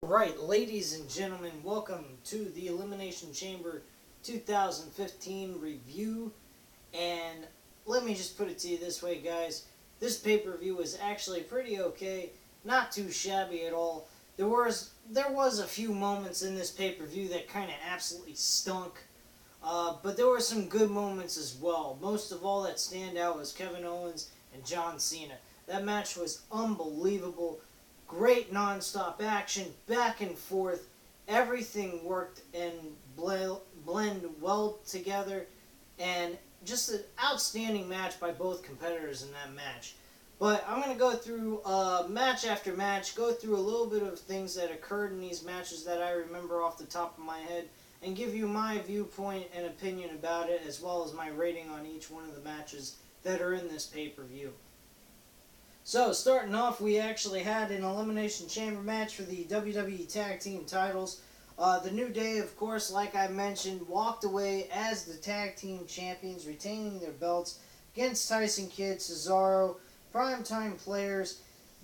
Right, ladies and gentlemen, welcome to the Elimination Chamber 2015 review. And let me just put it to you this way, guys. This pay-per-view was actually pretty okay, not too shabby at all. There was a few moments in this pay-per-view that kind of absolutely stunk, but there were some good moments as well. Most of all, that stand out was Kevin Owens and John Cena. That match was unbelievable. Great non-stop action, back and forth. Everything worked and blend well together, and just an outstanding match by both competitors in that match. But I'm going to go through match after match, go through a little bit of things that occurred in these matches that I remember off the top of my head, and give you my viewpoint and opinion about it, as well as my rating on each one of the matches that are in this pay-per-view. So, starting off, we actually had an Elimination Chamber match for the WWE Tag Team titles. The New Day, of course, like I mentioned, walked away as the Tag Team Champions, retaining their belts against Tyson Kidd, Cesaro, Primetime Players,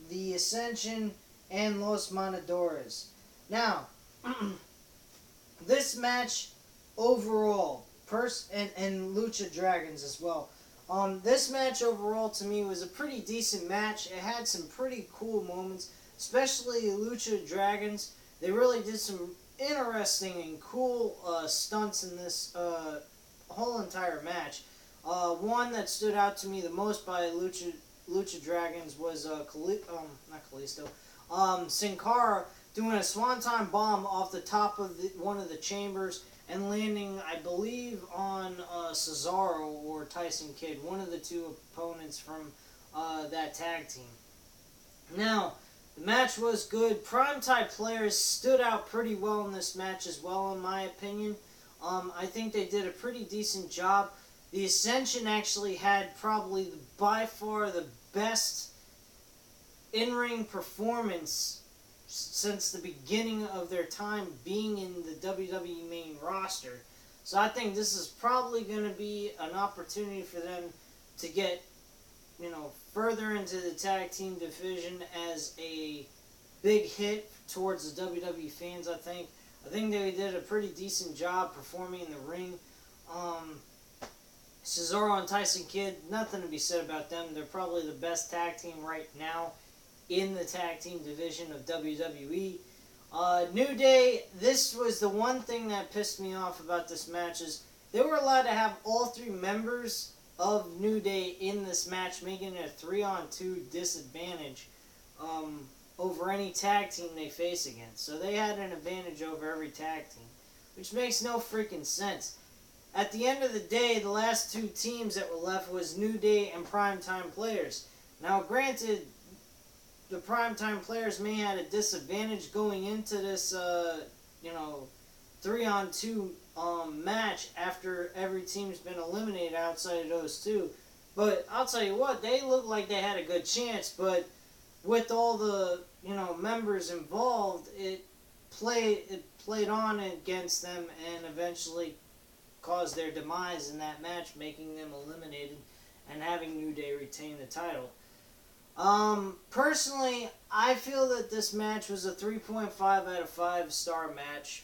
The Ascension, and Los Matadores. Now, this match overall, and Lucha Dragons as well. This match overall to me was a pretty decent match. It had some pretty cool moments, especially Lucha Dragons. They really did some interesting and cool stunts in this whole entire match. One that stood out to me the most by Lucha Dragons was Sin Cara doing a swanton bomb off the top of one of the chambers and landing, I believe, on Cesaro or Tyson Kidd, one of the two opponents from that tag team. Now, the match was good. Primetime Players stood out pretty well in this match as well, in my opinion. I think they did a pretty decent job. The Ascension actually had probably by far the best in-ring performance since the beginning of their time being in the WWE main roster. So I think this is probably going to be an opportunity for them to get, further into the tag team division as a big hit towards the WWE fans, I think. I think they did a pretty decent job performing in the ring. Cesaro and Tyson Kidd, nothing to be said about them. They're probably the best tag team right now in the tag team division of WWE. New Day, this was the one thing that pissed me off about this match is they were allowed to have all three members of New Day in this match, making it a 3-on-2 disadvantage over any tag team they face against. So they had an advantage over every tag team, which makes no freaking sense. At the end of the day, the last two teams that were left was New Day and Primetime Players. Now, granted, the Primetime Players may have a disadvantage going into this, 3-on-2 match after every team's been eliminated outside of those two. But I'll tell you what, they looked like they had a good chance, but with all the, members involved, it played on against them and eventually caused their demise in that match, making them eliminated and having New Day retain the title. Personally, I feel that this match was a 3.5 out of 5 star match.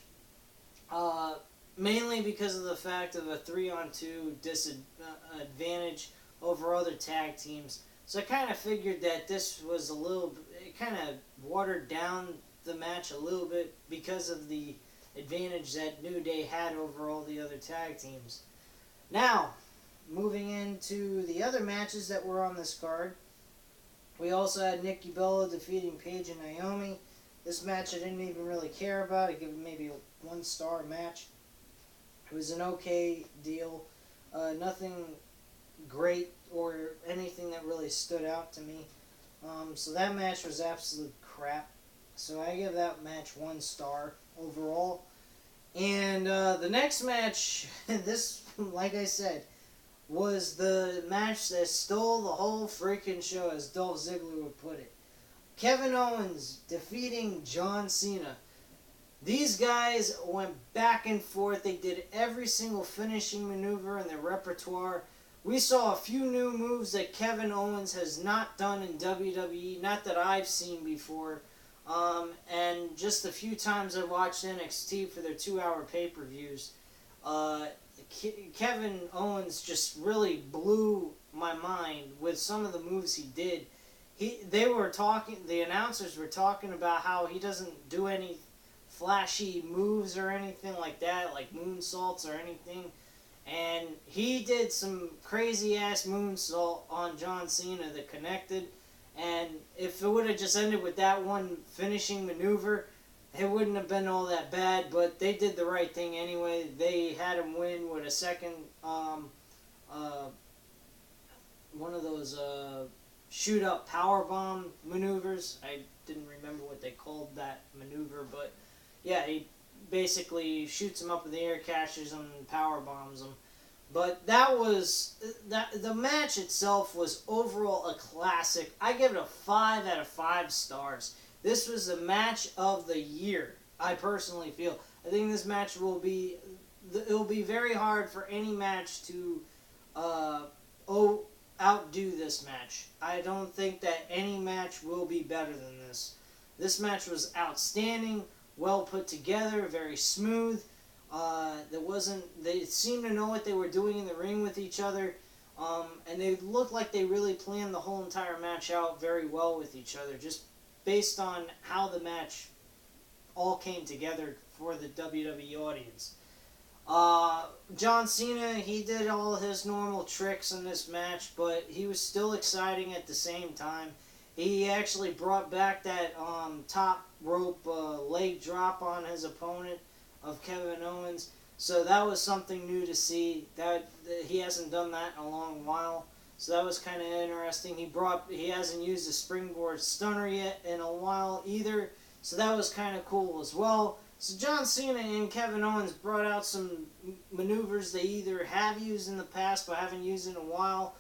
Mainly because of the fact of a 3-on-2 disadvantage over other tag teams. So I kind of figured that this was it kind of watered down the match a little bit because of the advantage that New Day had over all the other tag teams. Now, moving into the other matches that were on this card, we also had Nikki Bella defeating Paige and Naomi. This match I didn't even really care about. I give it maybe a 1-star match. It was an okay deal. Nothing great or anything that really stood out to me. So that match was absolute crap. So I give that match 1 star overall. And the next match, this, like I said, was the match that stole the whole freaking show, as Dolph Ziggler would put it. Kevin Owens defeating John Cena. These guys went back and forth. They did every single finishing maneuver in their repertoire. We saw a few new moves that Kevin Owens has not done in WWE, not that I've seen before. And just just the few times I watched NXT for their 2-hour pay-per-views, Kevin Owens just really blew my mind with some of the moves he did. The announcers were talking about how he doesn't do any flashy moves or anything like that, like moonsaults or anything. And he did some crazy-ass moonsault on John Cena that connected. And if it would have just ended with that one finishing maneuver, it wouldn't have been all that bad. But they did the right thing anyway. They had him win with a second, one of those shoot-up powerbomb maneuvers. I didn't remember what they called that maneuver, but yeah, he basically shoots him up in the air, catches him, and power bombs him. But the match itself was overall a classic. I give it a 5 out of 5 stars. This was the match of the year, I personally feel. I think this match it'll be very hard for any match to outdo this match. I don't think that any match will be better than this. This match was outstanding, well put together, very smooth. They seemed to know what they were doing in the ring with each other, and they looked like they really planned the whole entire match out very well with each other, just based on how the match all came together for the WWE audience. John Cena, he did all his normal tricks in this match, but he was still exciting at the same time. He actually brought back that top rope leg drop on his opponent of Kevin Owens, so that was something new to see. That he hasn't done that in a long while, so that was kind of interesting. He hasn't used a springboard stunner yet in a while either, so that was kind of cool as well. So John Cena and Kevin Owens brought out some maneuvers they either have used in the past but haven't used in a while,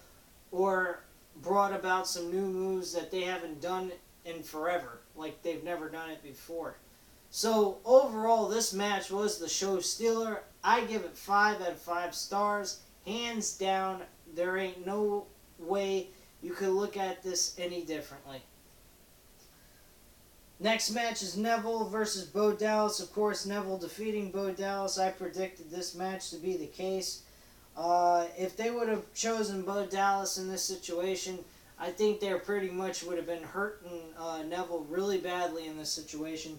or brought about some new moves that they haven't done in forever, like they've never done it before. So overall, this match was the show stealer. I give it 5 out of 5 stars, hands down. There ain't no way you could look at this any differently. Next match is Neville versus Bo Dallas. Of course, Neville defeating Bo Dallas. I predicted this match to be the case. If they would have chosen Bo Dallas in this situation, I think they pretty much would have been hurting Neville really badly in this situation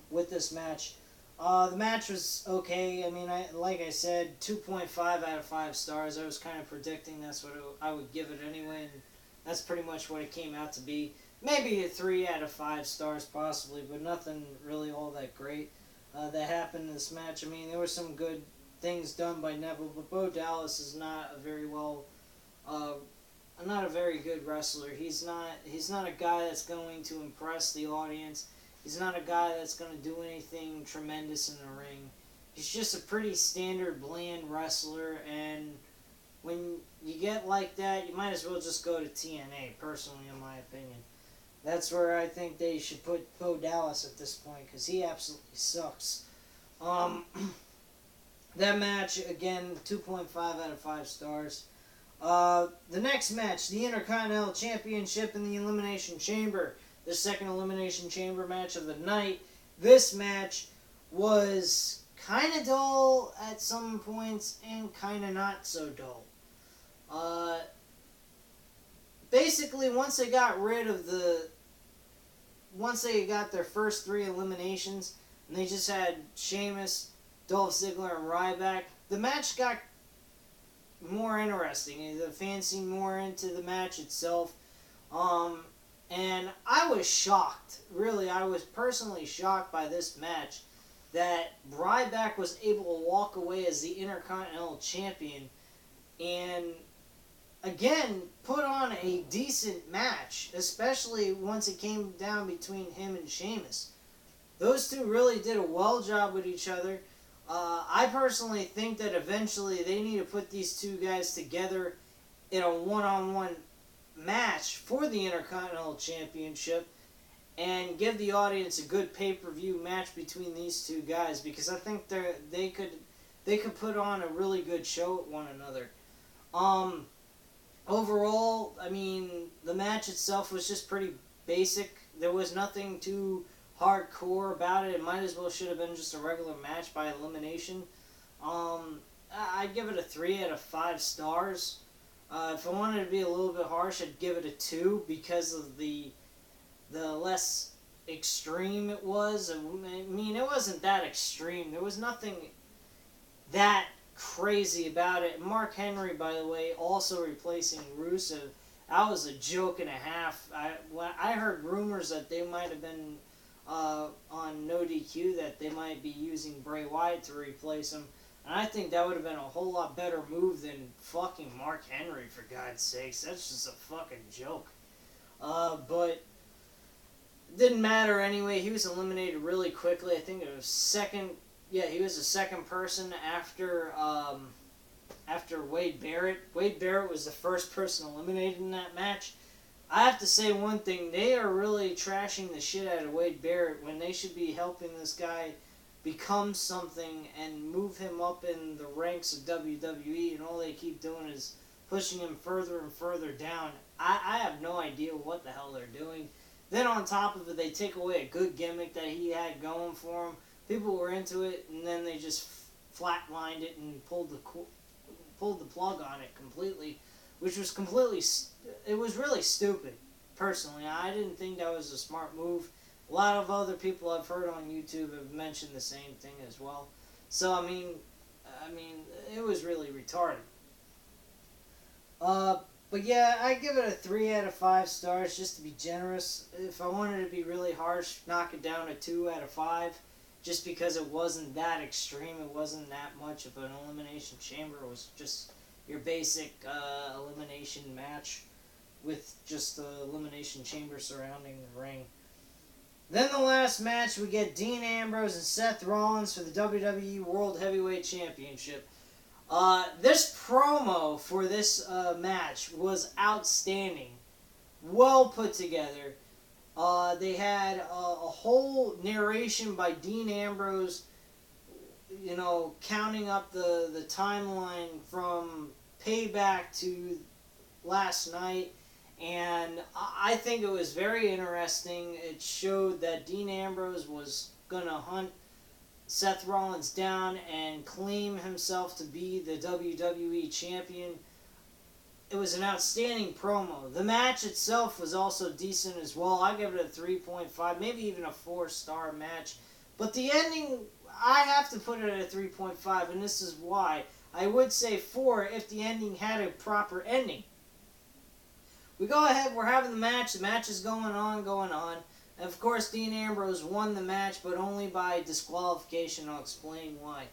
with this match. The match was okay. I mean, like I said, 2.5 out of 5 stars. I was kind of predicting that's what I would give it anyway, and that's pretty much what it came out to be. Maybe a 3 out of 5 stars possibly, but nothing really all that great that happened in this match. I mean, there were some good things done by Neville, but Bo Dallas is not a very good wrestler. He's not a guy that's going to impress the audience. He's not a guy that's going to do anything tremendous in the ring. He's just a pretty standard, bland wrestler, and when you get like that, you might as well just go to TNA, personally, in my opinion. That's where I think they should put Bo Dallas at this point, because he absolutely sucks. That match, again, 2.5 out of 5 stars. The next match, the Intercontinental Championship in the Elimination Chamber. The second Elimination Chamber match of the night. This match was kind of dull at some points and kind of not so dull. Basically, once they got their first 3 eliminations, and they just had Sheamus, Dolph Ziggler, and Ryback, the match got more interesting. The fans seemed more into the match itself. And I was shocked. Really, I was personally shocked by this match that Ryback was able to walk away as the Intercontinental Champion and, again, put on a decent match, especially once it came down between him and Sheamus. Those two really did a well job with each other. I personally think that eventually they need to put these two guys together in a one-on-one match for the Intercontinental Championship and give the audience a good pay-per-view match between these two guys, because I think they could put on a really good show at one another. Overall, I mean, the match itself was just pretty basic. There was nothing too hardcore about it. It might as well should have been just a regular match by elimination. I'd give it a 3 out of 5 stars. If I wanted to be a little bit harsh, I'd give it a 2 because of the less extreme it was. I mean, it wasn't that extreme. There was nothing that crazy about it. Mark Henry, by the way, also replacing Rusev. That was a joke and a half. I heard rumors that they might have been on No DQ, that they might be using Bray Wyatt to replace him. And I think that would have been a whole lot better move than fucking Mark Henry, for God's sakes. That's just a fucking joke. But it didn't matter anyway. He was eliminated really quickly. I think it was second. Yeah, he was the second person after Wade Barrett. Wade Barrett was the first person eliminated in that match. I have to say one thing. They are really trashing the shit out of Wade Barrett when they should be helping this guy become something and move him up in the ranks of WWE, and all they keep doing is pushing him further and further down. I have no idea what the hell they're doing. Then on top of it, they take away a good gimmick that he had going for him. People were into it, and then they just flatlined it and pulled the plug on it completely, which was it was really stupid, personally. I didn't think that was a smart move. A lot of other people I've heard on YouTube have mentioned the same thing as well. So, I mean, it was really retarded. But yeah, I give it a 3 out of 5 stars, just to be generous. If I wanted to be really harsh, knock it down to 2 out of 5. Just because it wasn't that extreme, it wasn't that much of an elimination chamber. It was just your basic elimination match with just the elimination chamber surrounding the ring. Then the last match, we get Dean Ambrose and Seth Rollins for the WWE World Heavyweight Championship. This promo for this match was outstanding. Well put together. They had a whole narration by Dean Ambrose, counting up the timeline from Payback to last night. And I think it was very interesting. It showed that Dean Ambrose was going to hunt Seth Rollins down and claim himself to be the WWE champion. It was an outstanding promo. The match itself was also decent as well. I give it a 3.5, maybe even a 4-star match. But the ending, I have to put it at a 3.5, and this is why. I would say 4 if the ending had a proper ending. We go ahead, we're having the match. The match is going on. And of course, Dean Ambrose won the match, but only by disqualification. I'll explain why.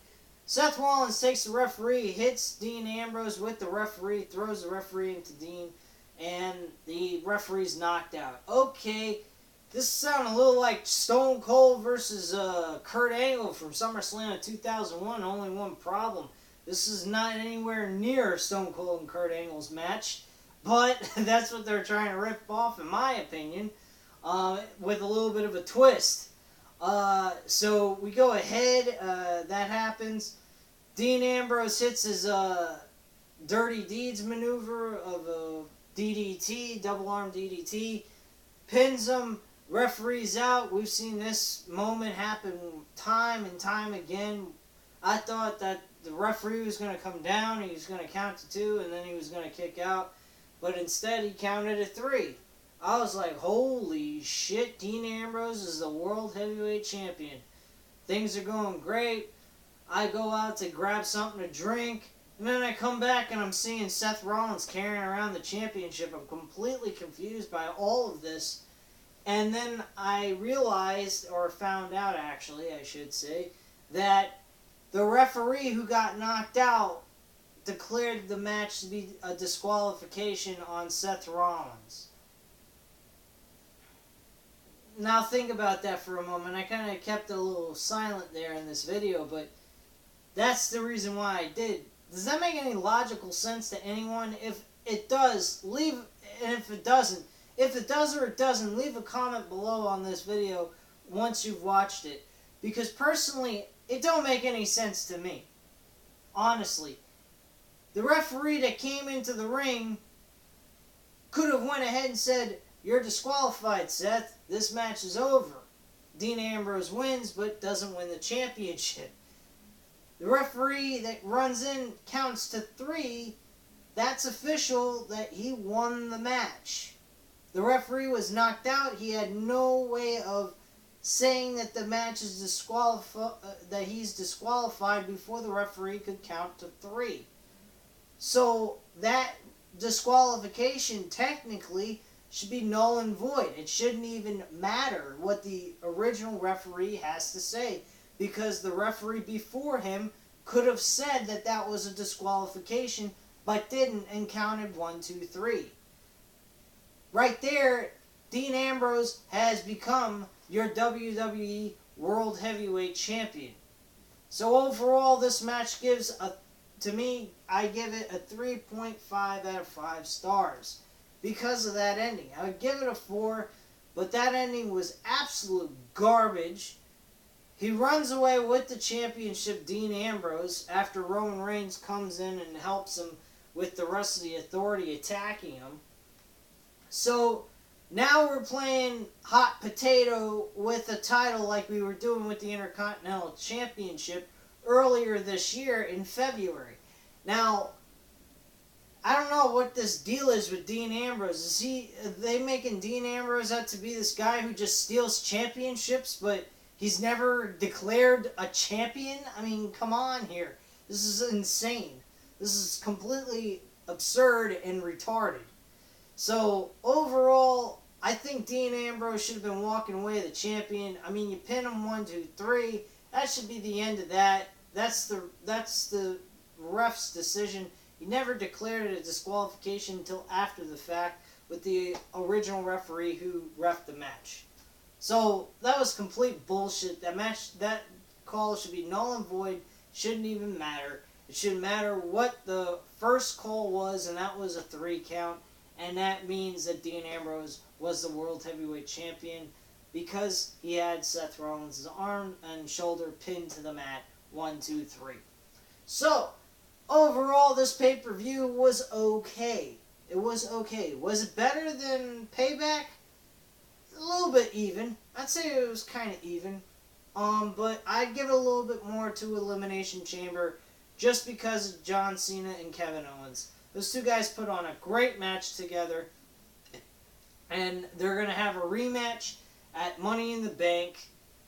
Seth Rollins takes the referee, hits Dean Ambrose with the referee, throws the referee into Dean, and the referee's knocked out. Okay, this sounds a little like Stone Cold versus Kurt Angle from SummerSlam 2001. Only one problem. This is not anywhere near Stone Cold and Kurt Angle's match. But that's what they're trying to rip off, in my opinion, with a little bit of a twist. So we go ahead. That happens. Dean Ambrose hits his Dirty Deeds maneuver of a DDT, double arm DDT, pins him, referee's out. We've seen this moment happen time and time again. I thought that the referee was going to come down, he was going to count to 2, and then he was going to kick out. But instead, he counted to 3. I was like, holy shit, Dean Ambrose is the World Heavyweight Champion. Things are going great. I go out to grab something to drink, and then I come back and I'm seeing Seth Rollins carrying around the championship. I'm completely confused by all of this. And then I realized, or found out actually, I should say, that the referee who got knocked out declared the match to be a disqualification on Seth Rollins. Now think about that for a moment. I kind of kept it a little silent there in this video, but that's the reason why I did. Does that make any logical sense to anyone? If it does, leave, and if it does or it doesn't, leave a comment below on this video once you've watched it. Because personally, it don't make any sense to me. Honestly. The referee that came into the ring could have went ahead and said, "You're disqualified, Seth. This match is over." Dean Ambrose wins, but doesn't win the championship. The referee that runs in counts to 3. That's official that he won the match. The referee was knocked out. He had no way of saying that the match is that he's disqualified before the referee could count to 3. So that disqualification technically should be null and void. It shouldn't even matter what the original referee has to say, because the referee before him could have said that that was a disqualification, but didn't, and counted 1, 2, 3. Right there, Dean Ambrose has become your WWE World Heavyweight Champion. So overall, this match gives to me, I give it a 3.5 out of 5 stars because of that ending. I would give it a 4, but that ending was absolute garbage. He runs away with the championship, Dean Ambrose, after Roman Reigns comes in and helps him with the rest of the Authority attacking him. So now we're playing hot potato with a title like we were doing with the Intercontinental Championship earlier this year in February. Now, I don't know what this deal is with Dean Ambrose. Are they making Dean Ambrose out to be this guy who just steals championships, but he's never declared a champion? I mean, come on here. This is insane. This is completely absurd and retarded. So, overall, I think Dean Ambrose should have been walking away the champion. I mean, you pin him 1, 2, 3. That should be the end of that. That's the ref's decision. He never declared it a disqualification until after the fact with the original referee who reffed the match. So that was complete bullshit. That call should be null and void. Shouldn't even matter. It shouldn't matter what the first call was, and that was a 3 count. And that means that Dean Ambrose was the World Heavyweight Champion because he had Seth Rollins' arm and shoulder pinned to the mat. 1, 2, 3. So, overall, this pay-per-view was okay. It was okay. Was it better than Payback? A little bit even. I'd say it was kind of even. But I'd give it a little bit more to Elimination Chamber just because of John Cena and Kevin Owens. Those two guys put on a great match together. And they're going to have a rematch at Money in the Bank,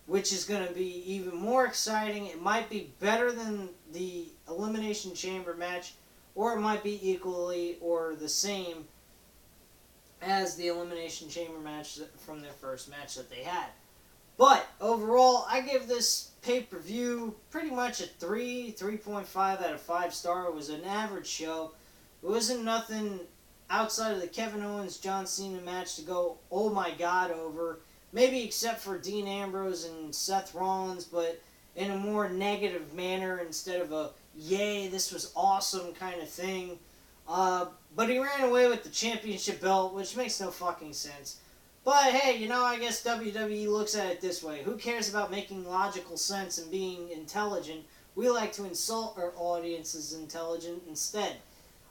which is going to be even more exciting. It might be better than the Elimination Chamber match, or it might be equally or the same as the Elimination Chamber match from their first match that they had. But overall, I give this pay-per-view pretty much a 3.5 out of 5 star. It was an average show. It wasn't nothing outside of the Kevin Owens John Cena match to go, oh my god, over. Maybe except for Dean Ambrose and Seth Rollins, but in a more negative manner instead of a, yay, this was awesome kind of thing. But he ran away with the championship belt, which makes no fucking sense. But hey, I guess WWE looks at it this way. Who cares about making logical sense and being intelligent? We like to insult our audience's intelligence instead.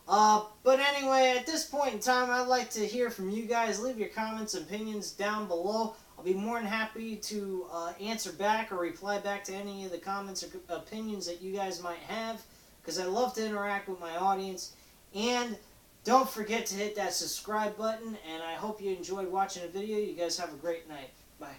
But anyway, at this point in time, I'd like to hear from you guys. Leave your comments and opinions down below. I'll be more than happy to answer back or reply back to any of the comments or opinions that you guys might have, because I love to interact with my audience. And don't forget to hit that subscribe button, and I hope you enjoyed watching the video. You guys have a great night. Bye.